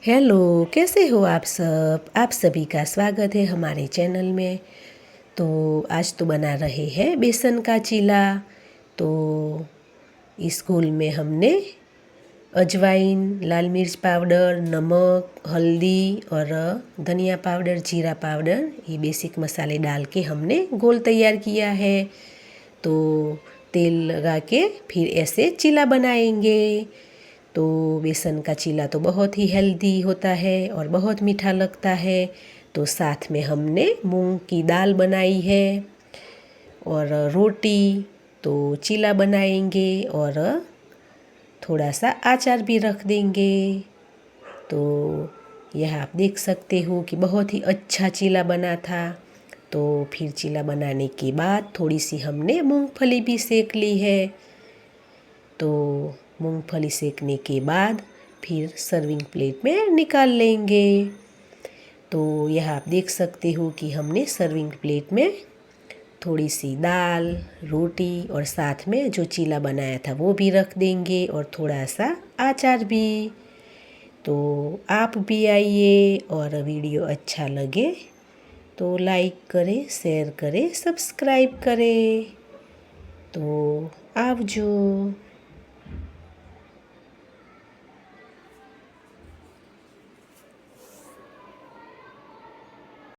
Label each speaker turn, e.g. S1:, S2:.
S1: Hello, कैसे हो आप सब। आप सभी का स्वागत है हमारे चैनल में। तो आज तो बना रहे हैं बेसन का चीला। तो इस घोल में हमने अजवाइन, लाल मिर्च पाउडर, नमक, हल्दी और धनिया पाउडर, जीरा पाउडर, ये बेसिक मसाले डाल के हमने घोल तैयार किया है। तो तेल लगा के फिर ऐसे चीला बनाएंगे। तो बेसन का चीला तो बहुत ही हेल्दी होता है और बहुत मीठा लगता है। तो साथ में हमने मूंग की दाल बनाई है और रोटी। तो चीला बनाएंगे और थोड़ा सा अचार भी रख देंगे। तो यह आप देख सकते हो कि बहुत ही अच्छा चीला बना था। तो फिर चीला बनाने के बाद थोड़ी सी हमने मूंगफली भी सेक ली है। तो मूंगफली सेकने के बाद फिर सर्विंग प्लेट में निकाल लेंगे। तो यह आप देख सकते हो कि हमने सर्विंग प्लेट में थोड़ी सी दाल, रोटी और साथ में जो चीला बनाया था वो भी रख देंगे और थोड़ा सा अचार भी। तो आप भी आइए और वीडियो अच्छा लगे तो लाइक करें, शेयर करें, सब्सक्राइब करें। तो आवजो।